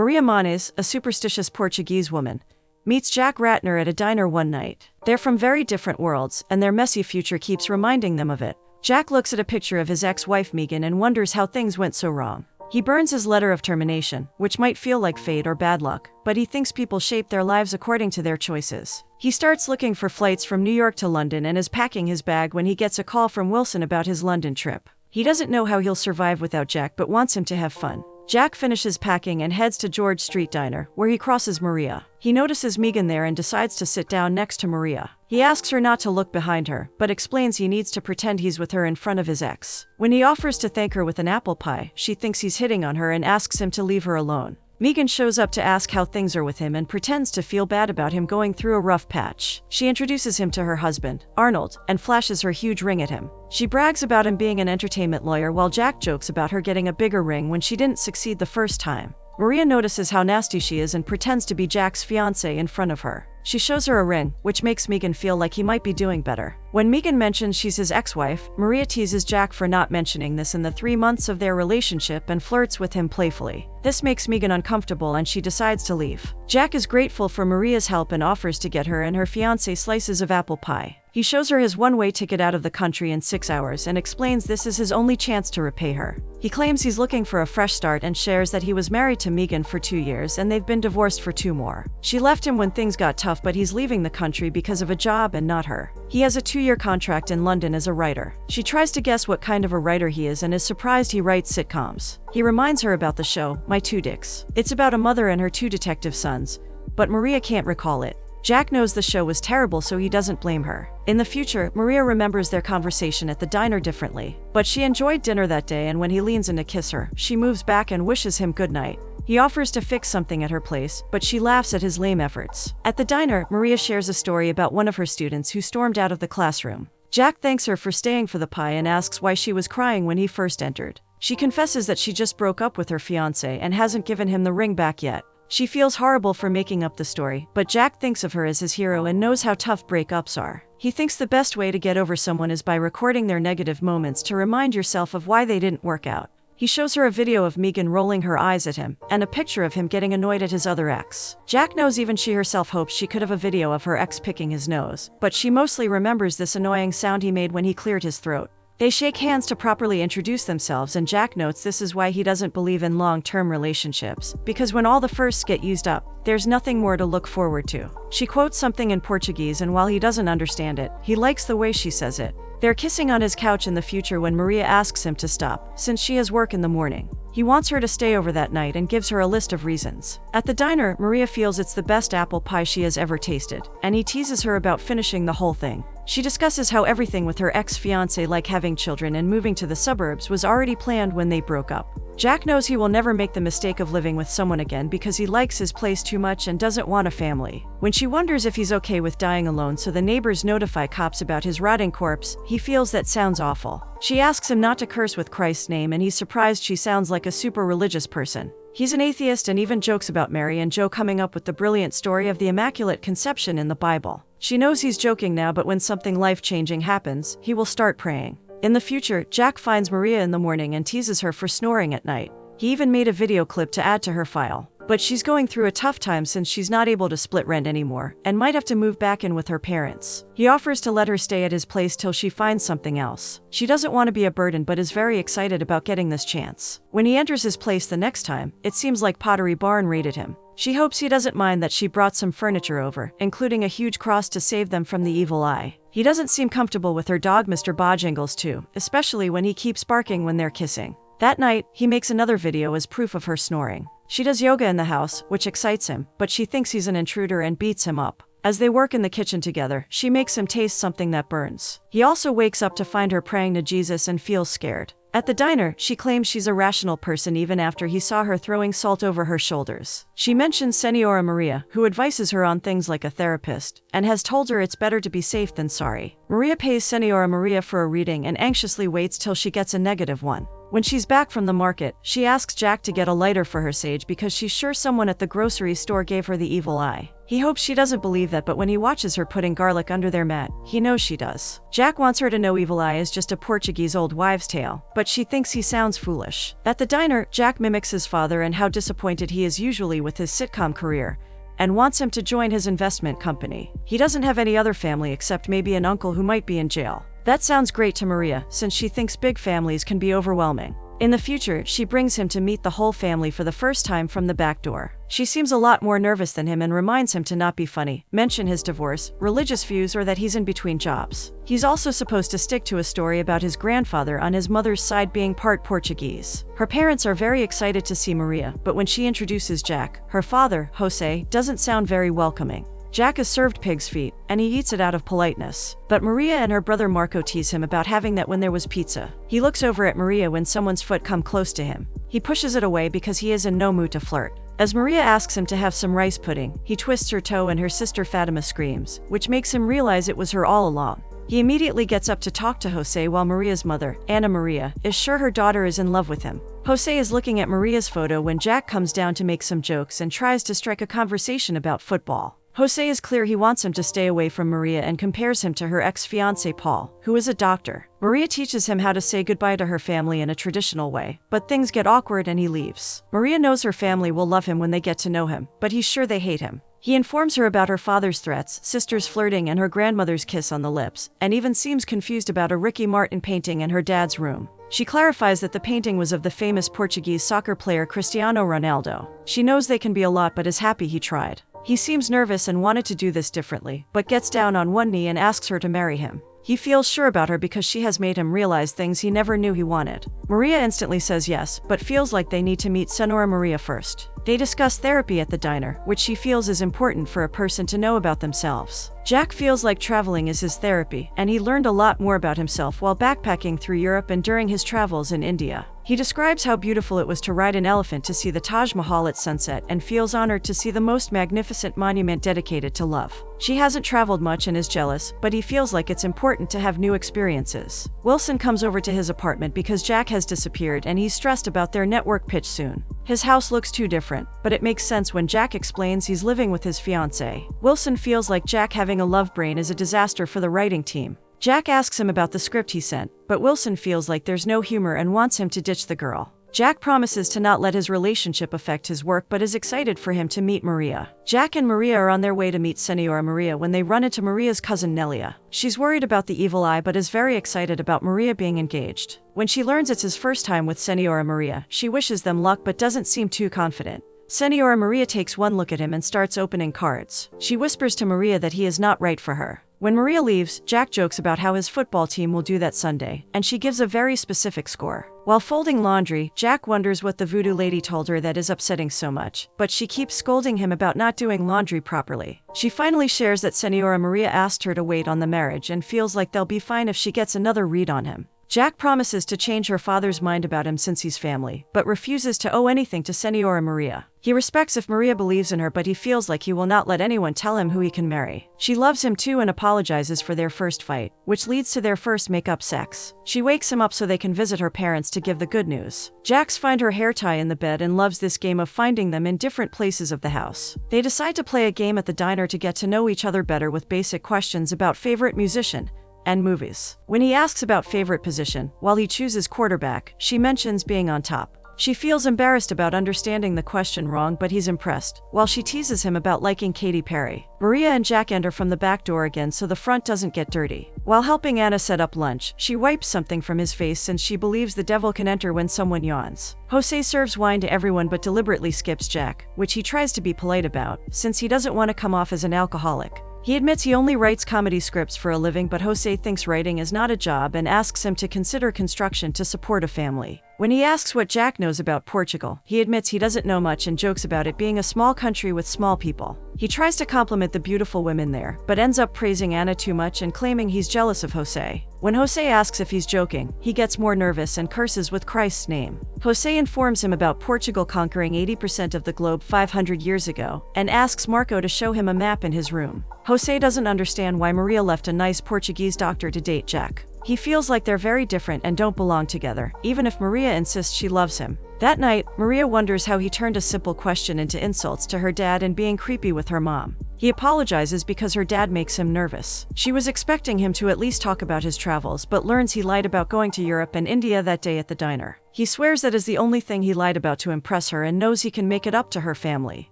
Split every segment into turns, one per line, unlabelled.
Maria Manes, a superstitious Portuguese woman, meets Jack Ratner at a diner one night. They're from very different worlds, and their messy future keeps reminding them of it. Jack looks at a picture of his ex-wife Megan and wonders how things went so wrong. He burns his letter of termination, which might feel like fate or bad luck, but he thinks people shape their lives according to their choices. He starts looking for flights from New York to London and is packing his bag when he gets a call from Wilson about his London trip. He doesn't know how he'll survive without Jack but wants him to have fun. Jack finishes packing and heads to George Street Diner, where he crosses Maria. He notices Megan there and decides to sit down next to Maria. He asks her not to look behind her, but explains he needs to pretend he's with her in front of his ex. When he offers to thank her with an apple pie, she thinks he's hitting on her and asks him to leave her alone. Megan shows up to ask how things are with him and pretends to feel bad about him going through a rough patch. She introduces him to her husband, Arnold, and flashes her huge ring at him. She brags about him being an entertainment lawyer while Jack jokes about her getting a bigger ring when she didn't succeed the first time. Maria notices how nasty she is and pretends to be Jack's fiancé in front of her. She shows her a ring, which makes Megan feel like he might be doing better. When Megan mentions she's his ex-wife, Maria teases Jack for not mentioning this in the 3 months of their relationship and flirts with him playfully. This makes Megan uncomfortable and she decides to leave. Jack is grateful for Maria's help and offers to get her and her fiancé slices of apple pie. He shows her his one-way ticket out of the country in 6 hours and explains this is his only chance to repay her. He claims he's looking for a fresh start and shares that he was married to Megan for 2 years and they've been divorced for 2 more. She left him when things got tough, but he's leaving the country because of a job and not her. He has a 2-year contract in London as a writer. She tries to guess what kind of a writer he is and is surprised he writes sitcoms. He reminds her about the show, My Two Dicks. It's about a mother and her 2 detective sons, but Maria can't recall it. Jack knows the show was terrible, so he doesn't blame her. In the future, Maria remembers their conversation at the diner differently, but she enjoyed dinner that day, and when he leans in to kiss her, she moves back and wishes him good night. He offers to fix something at her place, but she laughs at his lame efforts. At the diner, Maria shares a story about one of her students who stormed out of the classroom. Jack thanks her for staying for the pie and asks why she was crying when he first entered. She confesses that she just broke up with her fiancé and hasn't given him the ring back yet. She feels horrible for making up the story, but Jack thinks of her as his hero and knows how tough breakups are. He thinks the best way to get over someone is by recording their negative moments to remind yourself of why they didn't work out. He shows her a video of Megan rolling her eyes at him, and a picture of him getting annoyed at his other ex. Jack knows even she herself hopes she could have a video of her ex picking his nose, but she mostly remembers this annoying sound he made when he cleared his throat. They shake hands to properly introduce themselves, and Jack notes this is why he doesn't believe in long-term relationships, because when all the firsts get used up, there's nothing more to look forward to. She quotes something in Portuguese, and while he doesn't understand it, he likes the way she says it. They're kissing on his couch in the future when Maria asks him to stop, since she has work in the morning. He wants her to stay over that night and gives her a list of reasons. At the diner, Maria feels it's the best apple pie she has ever tasted, and he teases her about finishing the whole thing. She discusses how everything with her ex-fiancé, like having children and moving to the suburbs, was already planned when they broke up. Jack knows he will never make the mistake of living with someone again because he likes his place too much and doesn't want a family. When she wonders if he's okay with dying alone so the neighbors notify cops about his rotting corpse, he feels that sounds awful. She asks him not to curse with Christ's name, and he's surprised she sounds like a super religious person. He's an atheist and even jokes about Mary and Joe coming up with the brilliant story of the Immaculate Conception in the Bible. She knows he's joking now, but when something life-changing happens, he will start praying. In the future, Jack finds Maria in the morning and teases her for snoring at night. He even made a video clip to add to her file. But she's going through a tough time since she's not able to split rent anymore, and might have to move back in with her parents. He offers to let her stay at his place till she finds something else. She doesn't want to be a burden but is very excited about getting this chance. When he enters his place the next time, it seems like Pottery Barn raided him. She hopes he doesn't mind that she brought some furniture over, including a huge cross to save them from the evil eye. He doesn't seem comfortable with her dog Mr. Bojangles too, especially when he keeps barking when they're kissing. That night, he makes another video as proof of her snoring. She does yoga in the house, which excites him, but she thinks he's an intruder and beats him up. As they work in the kitchen together, she makes him taste something that burns. He also wakes up to find her praying to Jesus and feels scared. At the diner, she claims she's a rational person even after he saw her throwing salt over her shoulders. She mentions Senora Maria, who advises her on things like a therapist, and has told her it's better to be safe than sorry. Maria pays Senora Maria for a reading and anxiously waits till she gets a negative one. When she's back from the market, she asks Jack to get a lighter for her sage because she's sure someone at the grocery store gave her the evil eye. He hopes she doesn't believe that, but when he watches her putting garlic under their mat, he knows she does. Jack wants her to know Evil Eye is just a Portuguese old wives' tale, but she thinks he sounds foolish. At the diner, Jack mimics his father and how disappointed he is usually with his sitcom career, and wants him to join his investment company. He doesn't have any other family except maybe an uncle who might be in jail. That sounds great to Maria, since she thinks big families can be overwhelming. In the future, she brings him to meet the whole family for the first time from the back door. She seems a lot more nervous than him and reminds him to not be funny, mention his divorce, religious views, or that he's in between jobs. He's also supposed to stick to a story about his grandfather on his mother's side being part Portuguese. Her parents are very excited to see Maria, but when she introduces Jack, her father, Jose, doesn't sound very welcoming. Jack is served pig's feet, and he eats it out of politeness. But Maria and her brother Marco tease him about having that when there was pizza. He looks over at Maria when someone's foot comes close to him. He pushes it away because he is in no mood to flirt. As Maria asks him to have some rice pudding, he twists her toe and her sister Fatima screams, which makes him realize it was her all along. He immediately gets up to talk to Jose while Maria's mother, Ana Maria, is sure her daughter is in love with him. Jose is looking at Maria's photo when Jack comes down to make some jokes and tries to strike a conversation about football. Jose is clear he wants him to stay away from Maria and compares him to her ex-fiancé Paul, who is a doctor. Maria teaches him how to say goodbye to her family in a traditional way, but things get awkward and he leaves. Maria knows her family will love him when they get to know him, but he's sure they hate him. He informs her about her father's threats, sister's flirting, and her grandmother's kiss on the lips, and even seems confused about a Ricky Martin painting in her dad's room. She clarifies that the painting was of the famous Portuguese soccer player Cristiano Ronaldo. She knows they can be a lot but is happy he tried. He seems nervous and wanted to do this differently, but gets down on one knee and asks her to marry him. He feels sure about her because she has made him realize things he never knew he wanted. Maria instantly says yes, but feels like they need to meet Senora Maria first. They discuss therapy at the diner, which she feels is important for a person to know about themselves. Jack feels like traveling is his therapy, and he learned a lot more about himself while backpacking through Europe and during his travels in India. He describes how beautiful it was to ride an elephant to see the Taj Mahal at sunset and feels honored to see the most magnificent monument dedicated to love. She hasn't traveled much and is jealous, but he feels like it's important to have new experiences. Wilson comes over to his apartment because Jack has disappeared and he's stressed about their network pitch soon. His house looks too different, but it makes sense when Jack explains he's living with his fiancée. Wilson feels like Jack having a love brain is a disaster for the writing team. Jack asks him about the script he sent, but Wilson feels like there's no humor and wants him to ditch the girl. Jack promises to not let his relationship affect his work but is excited for him to meet Maria. Jack and Maria are on their way to meet Senora Maria when they run into Maria's cousin Nelia. She's worried about the evil eye but is very excited about Maria being engaged. When she learns it's his first time with Senora Maria, she wishes them luck but doesn't seem too confident. Senora Maria takes one look at him and starts opening cards. She whispers to Maria that he is not right for her. When Maria leaves, Jack jokes about how his football team will do that Sunday, and she gives a very specific score. While folding laundry, Jack wonders what the voodoo lady told her that is upsetting so much, but she keeps scolding him about not doing laundry properly. She finally shares that Senora Maria asked her to wait on the marriage and feels like they'll be fine if she gets another read on him. Jack promises to change her father's mind about him since he's family, but refuses to owe anything to Senora Maria. He respects if Maria believes in her, but he feels like he will not let anyone tell him who he can marry. She loves him too and apologizes for their first fight, which leads to their first make-up sex. She wakes him up so they can visit her parents to give the good news. Jax finds her hair tie in the bed and loves this game of finding them in different places of the house. They decide to play a game at the diner to get to know each other better with basic questions about favorite musician and movies. When he asks about favorite position, while he chooses quarterback, she mentions being on top. She feels embarrassed about understanding the question wrong, but he's impressed, while she teases him about liking Katy Perry. Maria and Jack enter from the back door again so the front doesn't get dirty. While helping Anna set up lunch, she wipes something from his face since she believes the devil can enter when someone yawns. Jose serves wine to everyone but deliberately skips Jack, which he tries to be polite about, since he doesn't want to come off as an alcoholic. He admits he only writes comedy scripts for a living, but Jose thinks writing is not a job and asks him to consider construction to support a family. When he asks what Jack knows about Portugal, he admits he doesn't know much and jokes about it being a small country with small people. He tries to compliment the beautiful women there, but ends up praising Anna too much and claiming he's jealous of Jose. When Jose asks if he's joking, he gets more nervous and curses with Christ's name. Jose informs him about Portugal conquering 80% of the globe 500 years ago, and asks Marco to show him a map in his room. Jose doesn't understand why Maria left a nice Portuguese doctor to date Jack. He feels like they're very different and don't belong together, even if Maria insists she loves him. That night, Maria wonders how he turned a simple question into insults to her dad and being creepy with her mom. He apologizes because her dad makes him nervous. She was expecting him to at least talk about his travels, but learns he lied about going to Europe and India that day at the diner. He swears that is the only thing he lied about to impress her and knows he can make it up to her family.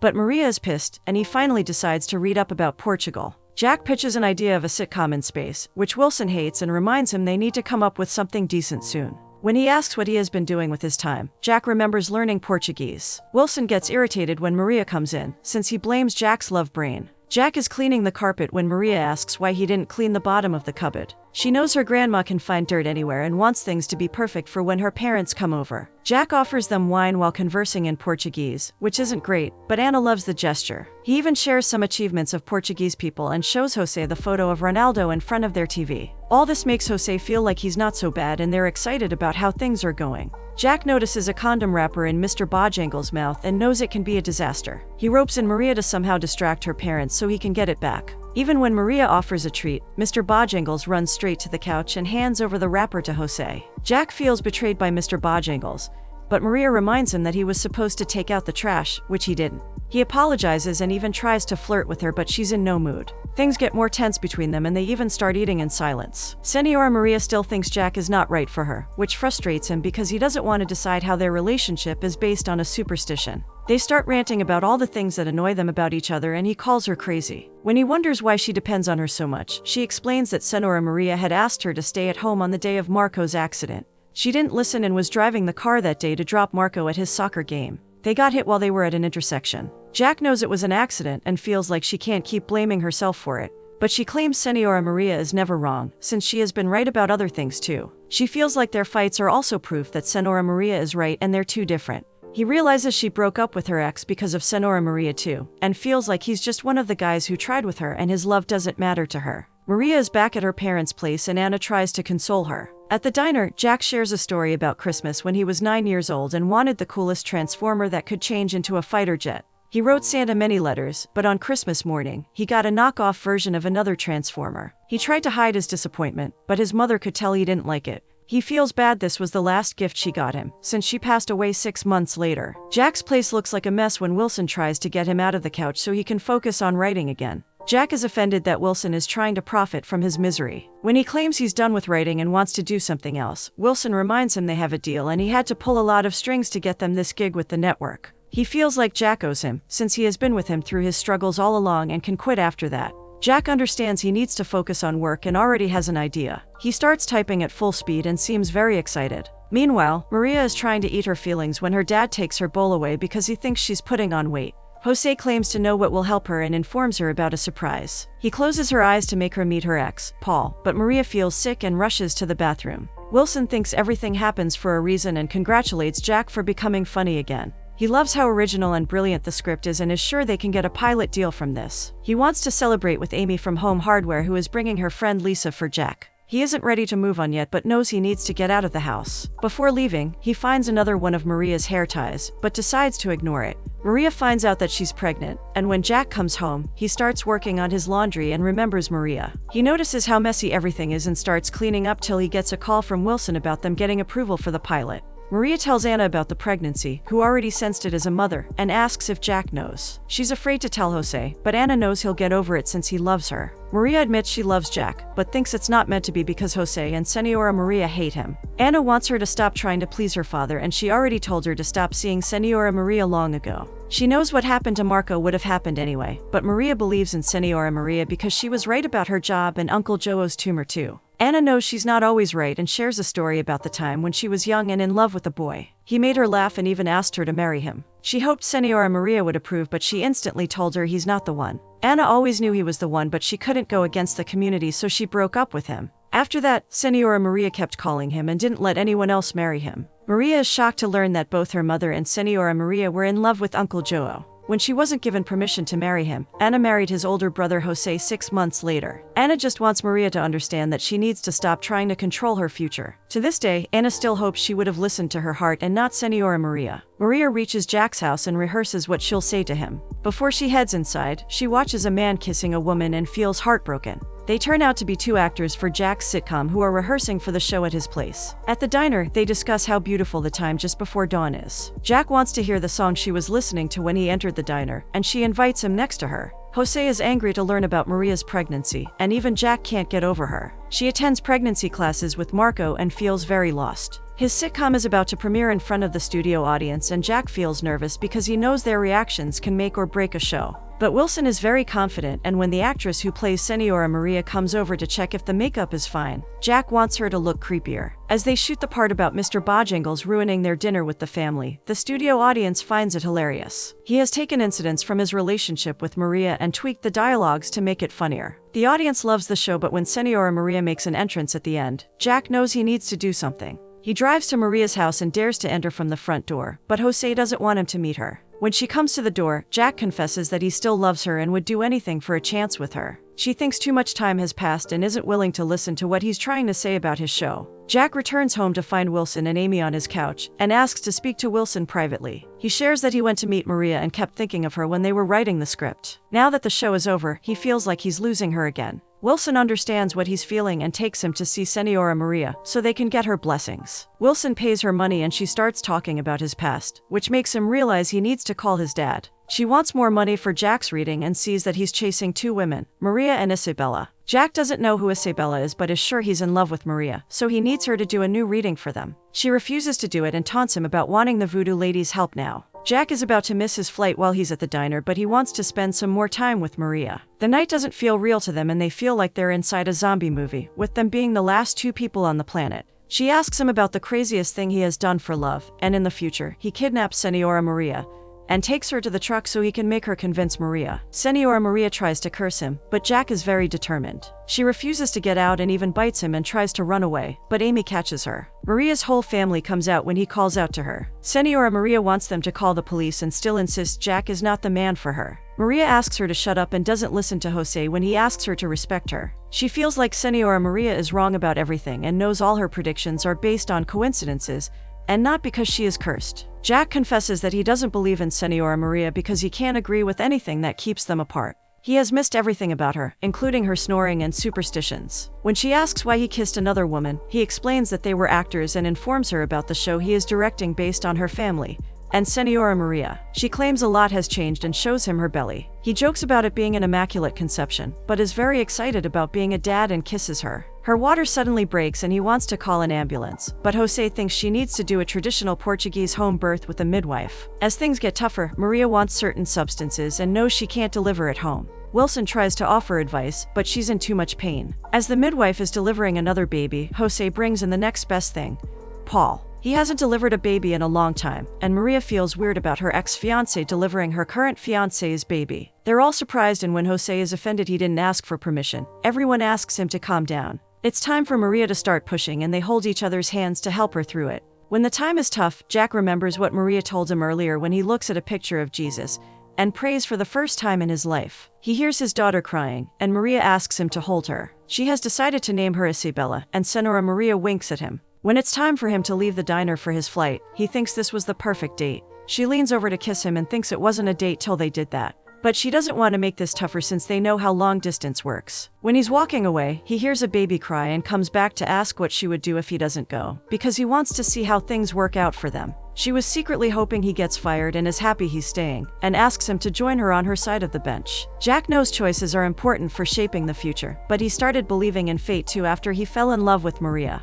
But Maria is pissed, and he finally decides to read up about Portugal. Jack pitches an idea of a sitcom in space, which Wilson hates and reminds him they need to come up with something decent soon. When he asks what he has been doing with his time, Jack remembers learning Portuguese. Wilson gets irritated when Maria comes in, since he blames Jack's love brain. Jack is cleaning the carpet when Maria asks why he didn't clean the bottom of the cupboard. She knows her grandma can find dirt anywhere and wants things to be perfect for when her parents come over. Jack offers them wine while conversing in Portuguese, which isn't great, but Anna loves the gesture. He even shares some achievements of Portuguese people and shows Jose the photo of Ronaldo in front of their TV. All this makes Jose feel like he's not so bad and they're excited about how things are going. Jack notices a condom wrapper in Mr. Bojangles' mouth and knows it can be a disaster. He ropes in Maria to somehow distract her parents so he can get it back. Even when Maria offers a treat, Mr. Bojangles runs straight to the couch and hands over the wrapper to Jose. Jack feels betrayed by Mr. Bojangles, but Maria reminds him that he was supposed to take out the trash, which he didn't. He apologizes and even tries to flirt with her, but she's in no mood. Things get more tense between them and they even start eating in silence. Senora Maria still thinks Jack is not right for her, which frustrates him because he doesn't want to decide how their relationship is based on a superstition. They start ranting about all the things that annoy them about each other and he calls her crazy. When he wonders why she depends on her so much, she explains that Senora Maria had asked her to stay at home on the day of Marco's accident. She didn't listen and was driving the car that day to drop Marco at his soccer game. They got hit while they were at an intersection. Jack knows it was an accident and feels like she can't keep blaming herself for it. But she claims Senora Maria is never wrong, since she has been right about other things too. She feels like their fights are also proof that Senora Maria is right and they're too different. He realizes she broke up with her ex because of Senora Maria too, and feels like he's just one of the guys who tried with her and his love doesn't matter to her. Maria is back at her parents' place and Anna tries to console her. At the diner, Jack shares a story about Christmas when he was 9 years old and wanted the coolest transformer that could change into a fighter jet. He wrote Santa many letters, but on Christmas morning, he got a knockoff version of another transformer. He tried to hide his disappointment, but his mother could tell he didn't like it. He feels bad this was the last gift she got him, since she passed away 6 months later. Jack's place looks like a mess when Wilson tries to get him out of the couch so he can focus on writing again. Jack is offended that Wilson is trying to profit from his misery. When he claims he's done with writing and wants to do something else, Wilson reminds him they have a deal and he had to pull a lot of strings to get them this gig with the network. He feels like Jack owes him, since he has been with him through his struggles all along and can quit after that. Jack understands he needs to focus on work and already has an idea. He starts typing at full speed and seems very excited. Meanwhile, Maria is trying to eat her feelings when her dad takes her bowl away because he thinks she's putting on weight. Jose claims to know what will help her and informs her about a surprise. He closes her eyes to make her meet her ex, Paul, but Maria feels sick and rushes to the bathroom. Wilson thinks everything happens for a reason and congratulates Jack for becoming funny again. He loves how original and brilliant the script is and is sure they can get a pilot deal from this. He wants to celebrate with Amy from Home Hardware, who is bringing her friend Lisa for Jack. He isn't ready to move on yet but knows he needs to get out of the house. Before leaving, he finds another one of Maria's hair ties, but decides to ignore it. Maria finds out that she's pregnant, and when Jack comes home, he starts working on his laundry and remembers Maria. He notices how messy everything is and starts cleaning up till he gets a call from Wilson about them getting approval for the pilot. Maria tells Anna about the pregnancy, who already sensed it as a mother, and asks if Jack knows. She's afraid to tell Jose, but Anna knows he'll get over it since he loves her. Maria admits she loves Jack, but thinks it's not meant to be because Jose and Senora Maria hate him. Anna wants her to stop trying to please her father, and she already told her to stop seeing Senora Maria long ago. She knows what happened to Marco would have happened anyway, but Maria believes in Senora Maria because she was right about her job and Uncle Joe's tumor too. Anna knows she's not always right and shares a story about the time when she was young and in love with a boy. He made her laugh and even asked her to marry him. She hoped Senora Maria would approve, but she instantly told her he's not the one. Anna always knew he was the one, but she couldn't go against the community, so she broke up with him. After that, Senora Maria kept calling him and didn't let anyone else marry him. Maria is shocked to learn that both her mother and Senora Maria were in love with Uncle Joe. When she wasn't given permission to marry him, Anna married his older brother Jose 6 months later. Anna just wants Maria to understand that she needs to stop trying to control her future. To this day, Anna still hopes she would have listened to her heart and not Senora Maria. Maria reaches Jack's house and rehearses what she'll say to him. Before she heads inside, she watches a man kissing a woman and feels heartbroken. They turn out to be 2 actors for Jack's sitcom who are rehearsing for the show at his place. At the diner, they discuss how beautiful the time just before dawn is. Jack wants to hear the song she was listening to when he entered the diner, and she invites him next to her. Jose is angry to learn about Maria's pregnancy, and even Jack can't get over her. She attends pregnancy classes with Marco and feels very lost. His sitcom is about to premiere in front of the studio audience, and Jack feels nervous because he knows their reactions can make or break a show. But Wilson is very confident, and when the actress who plays Senora Maria comes over to check if the makeup is fine, Jack wants her to look creepier. As they shoot the part about Mr. Bojangles ruining their dinner with the family, the studio audience finds it hilarious. He has taken incidents from his relationship with Maria and tweaked the dialogues to make it funnier. The audience loves the show, but when Senora Maria makes an entrance at the end, Jack knows he needs to do something. He drives to Maria's house and dares to enter from the front door, but Jose doesn't want him to meet her. When she comes to the door, Jack confesses that he still loves her and would do anything for a chance with her. She thinks too much time has passed and isn't willing to listen to what he's trying to say about his show. Jack returns home to find Wilson and Amy on his couch and asks to speak to Wilson privately. He shares that he went to meet Maria and kept thinking of her when they were writing the script. Now that the show is over, he feels like he's losing her again. Wilson understands what he's feeling and takes him to see Senora Maria so they can get her blessings. Wilson pays her money and she starts talking about his past, which makes him realize he needs to call his dad. She wants more money for Jack's reading and sees that he's chasing two women, Maria and Isabella. Jack doesn't know who Isabella is but is sure he's in love with Maria, so he needs her to do a new reading for them. She refuses to do it and taunts him about wanting the voodoo lady's help now. Jack is about to miss his flight while he's at the diner, but he wants to spend some more time with Maria. The night doesn't feel real to them and they feel like they're inside a zombie movie, with them being the last two people on the planet. She asks him about the craziest thing he has done for love, and in the future, he kidnaps Senora Maria and takes her to the truck so he can make her convince Maria. Senora Maria tries to curse him, but Jack is very determined. She refuses to get out and even bites him and tries to run away, but Amy catches her. Maria's whole family comes out when he calls out to her. Senora Maria wants them to call the police and still insists Jack is not the man for her. Maria asks her to shut up and doesn't listen to Jose when he asks her to respect her. She feels like Senora Maria is wrong about everything and knows all her predictions are based on coincidences, and not because she is cursed. Jack confesses that he doesn't believe in Senora Maria because he can't agree with anything that keeps them apart. He has missed everything about her, including her snoring and superstitions. When she asks why he kissed another woman, he explains that they were actors and informs her about the show he is directing based on her family and Senora Maria. She claims a lot has changed and shows him her belly. He jokes about it being an immaculate conception, but is very excited about being a dad and kisses her. Her water suddenly breaks and he wants to call an ambulance, but Jose thinks she needs to do a traditional Portuguese home birth with a midwife. As things get tougher, Maria wants certain substances and knows she can't deliver at home. Wilson tries to offer advice, but she's in too much pain. As the midwife is delivering another baby, Jose brings in the next best thing, Paul. He hasn't delivered a baby in a long time, and Maria feels weird about her ex-fiancé delivering her current fiancé's baby. They're all surprised, and when Jose is offended he didn't ask for permission, everyone asks him to calm down. It's time for Maria to start pushing, and they hold each other's hands to help her through it. When the time is tough, Jack remembers what Maria told him earlier when he looks at a picture of Jesus and prays for the first time in his life. He hears his daughter crying, and Maria asks him to hold her. She has decided to name her Isabella, and Senora Maria winks at him. When it's time for him to leave the diner for his flight, he thinks this was the perfect date. She leans over to kiss him and thinks it wasn't a date till they did that. But she doesn't want to make this tougher since they know how long distance works. When he's walking away, he hears a baby cry and comes back to ask what she would do if he doesn't go, because he wants to see how things work out for them. She was secretly hoping he gets fired and is happy he's staying, and asks him to join her on her side of the bench. Jack knows choices are important for shaping the future, but he started believing in fate too after he fell in love with Maria.